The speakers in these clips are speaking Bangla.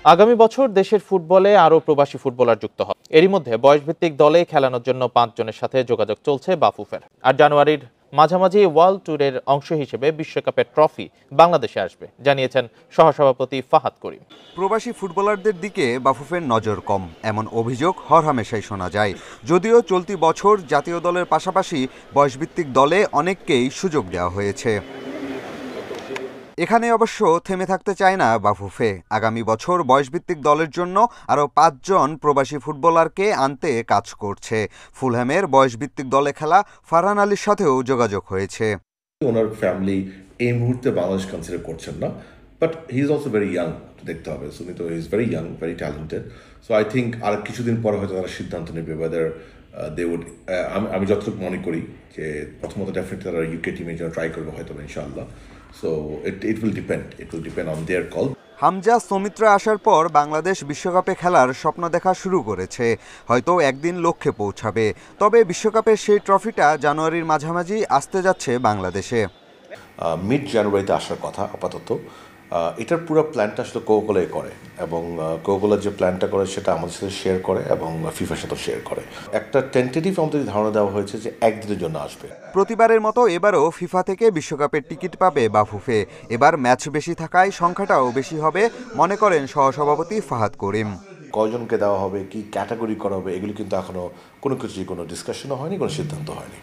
আগামী বছর দেশের ফুটবলে আরও প্রবাসী ফুটবলার যুক্ত হবে। এরই মধ্যে বয়সভিত্তিক দলে খেলানোর জন্য 5 জনের সাথে যোগাযোগ চলছে বাফুফের। আর জানুয়ারির মাঝামাঝি ওয়ার্ল্ড ট্যুরের অংশ হিসেবে বিশ্বকাপের ট্রফি বাংলাদেশে আসবে, জানিয়েছেন সহসভাপতি ফাহাদ করিম। প্রবাসী ফুটবলারদের দিকে বাফুফের নজর কম, এমন অভিযোগ হরহামেশাই শোনা যায়। যদিও চলতি বছর জাতীয় দলের পাশাপাশি বয়সভিত্তিক দলে অনেককেই সুযোগ দেওয়া হয়েছে। এখানে অবশ্য থেমে থাকতে চায় না বাফুফে। আগামী বছর বয়সভিত্তিক দলের জন্য আরও 5 জন প্রবাসী ফুটবলারকে আনতে কাজ করছে। ফুলহ্যামের বয়সভিত্তিক দলে খেলা ফারহান আলীর সাথেও যোগাযোগ হয়েছে। ওনার ফ্যামিলি এই মুহূর্তে বাংলাদেশ কনসিডার করছেন না, but he is also very young, দেখতে হবে। সো উনি তো is very young, very talented. So I think আর কিছুদিন পরে হয়তো তারা সিদ্ধান্ত নেবে ওয়েদার দে উড। আমি যতটুকু মনে করি যে প্রথমত ডেফিনেটলি তারা ইউকে টিমের জন্য ট্রাই করবে হয়তো ইনশাআল্লাহ। So it will depend on their call. Hamza Soumitra আসার পর বাংলাদেশ বিশ্বকাপে খেলার স্বপ্ন দেখা শুরু করেছে। হয়তো একদিন লক্ষ্যে পৌঁছাবে। তবে বিশ্বকাপের সেই ট্রফিটা জানুয়ারির মাঝামাঝি আসতে যাচ্ছে বাংলাদেশে। মিড জানুয়ারিতে আসার কথা আপাতত। এটার পুরো প্ল্যানটা আসলে কোকাকোলাই করে, এবং কোকাকোলা যে প্ল্যানটা করে সেটা আমাদের সাথে শেয়ার করে এবং ফিফার সাথে শেয়ার করে। একটা টেন্টেটিভ আমাদের ধারণা দেওয়া হয়েছে যে একদিনের জন্য আসবে। প্রতিবারের মতো এবারও ফিফা থেকে বিশ্বকাপের টিকিট পাবে বাফুফে। এবার ম্যাচ বেশি থাকায় সংখ্যাটাও বেশি হবে মনে করেন সহসভাপতি ফাহাদ করিম। কয়জনকে দেওয়া হবে, কি ক্যাটাগরি করা হবে, এগুলি কিন্তু এখনো কোনো কিছুই কোনো ডিসকাশনও হয়নি, কোনো সিদ্ধান্ত হয়নি।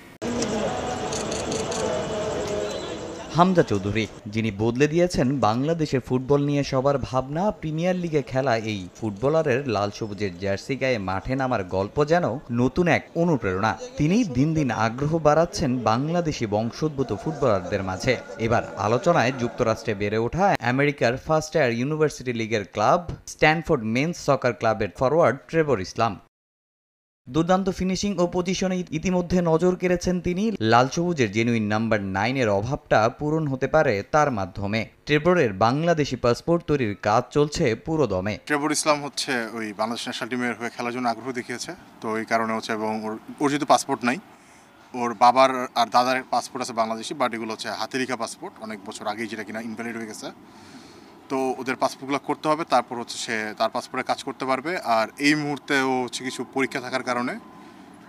হামজা চৌধুরী, যিনি বদলে দিয়েছেন বাংলাদেশের ফুটবল নিয়ে সবার ভাবনা। প্রিমিয়ার লিগে খেলা এই ফুটবলারের লাল সবুজের জার্সি গায়ে মাঠে নামার গল্প যেন নতুন এক অনুপ্রেরণা। তিনি দিন দিন আগ্রহ বাড়াচ্ছেন বাংলাদেশি বংশোদ্ভূত ফুটবলারদের মাঝে। এবার আলোচনায় যুক্তরাষ্ট্রে বেড়ে ওঠা আমেরিকার ফার্স্ট ইয়ার ইউনিভার্সিটি লিগের ক্লাব স্ট্যানফোর্ড মেন্স সকার ক্লাবের ফরওয়ার্ড ট্রেভর ইসলাম। দুর্দান্ত ফিনিশিং ও পজিশনে ইতিমধ্যে নজর কেড়েছেন তিনি। লাল সবুজের জেনুইন নাম্বার 9-এর অভাবটা পূরণ হতে পারে তার মাধ্যমে। ট্রেভরের বাংলাদেশি পাসপোর্ট তৈরির কাজ চলছে পুরো দমে। ট্রেভর ইসলাম হচ্ছে ওই বাংলাদেশ ন্যাশনাল টিমের হয়ে খেলার জন্য আগ্রহ দেখিয়েছে, তো এই কারণে হচ্ছে, এবং ওর যেহেতু পাসপোর্ট নাই, ওর বাবার আর দাদার পাসপোর্ট আছে বাংলাদেশি, বাট এগুলো হচ্ছে হাতে লেখা পাসপোর্ট, অনেক বছর আগেই, যেটা কিনা ইনভ্যালিড হয়ে গেছে। তো ওদের পাসপোর্টগুলো করতে হবে, তারপর হচ্ছে সে তার পাসপোর্টে কাজ করতে পারবে। আর এই মুহূর্তে ও হচ্ছে কিছু পরীক্ষা থাকার কারণে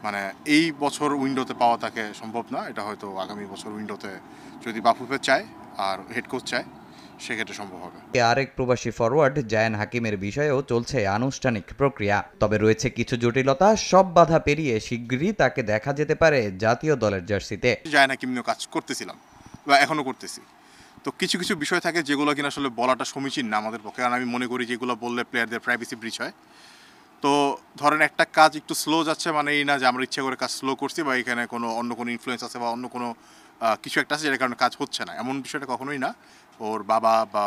মানে এই বছর উইন্ডোতে পাওয়া তাকে সম্ভব না। এটা হয়তো আগামী বছর উইন্ডোতে যদি বাফুফে চায় আর হেড কোচ চায় সেক্ষেত্রে সম্ভব হবে। আরেক প্রবাসী ফরওয়ার্ড জায়ান হাকিমের বিষয়েও চলছে আনুষ্ঠানিক প্রক্রিয়া। তবে রয়েছে কিছু জটিলতা। সব বাধা পেরিয়ে শিগগিরই তাকে দেখা যেতে পারে জাতীয় দলের জার্সিতে। জায়ান হাকিম নিয়েও কাজ করতেছিলাম বা এখনও করতেছি। তো কিছু কিছু বিষয় থাকে যেগুলো কিনা আসলে বলাটা সমীচীন না আমাদের পক্ষে, কারণ আমি মনে করি যেগুলো বললে প্লেয়ারদের প্রাইভেসি ব্রিচ হয়। তো ধরেন একটা কাজ একটু স্লো যাচ্ছে, মানে এই না যে আমরা ইচ্ছা করে কাজ স্লো করছি বা এখানে অন্য কোনো ইনফ্লুয়েন্স আছে বা অন্য কোনো কিছু একটা আছে যেটার কারণে কাজ হচ্ছে না, এমন বিষয়টা কখনোই না। ওর বাবা বা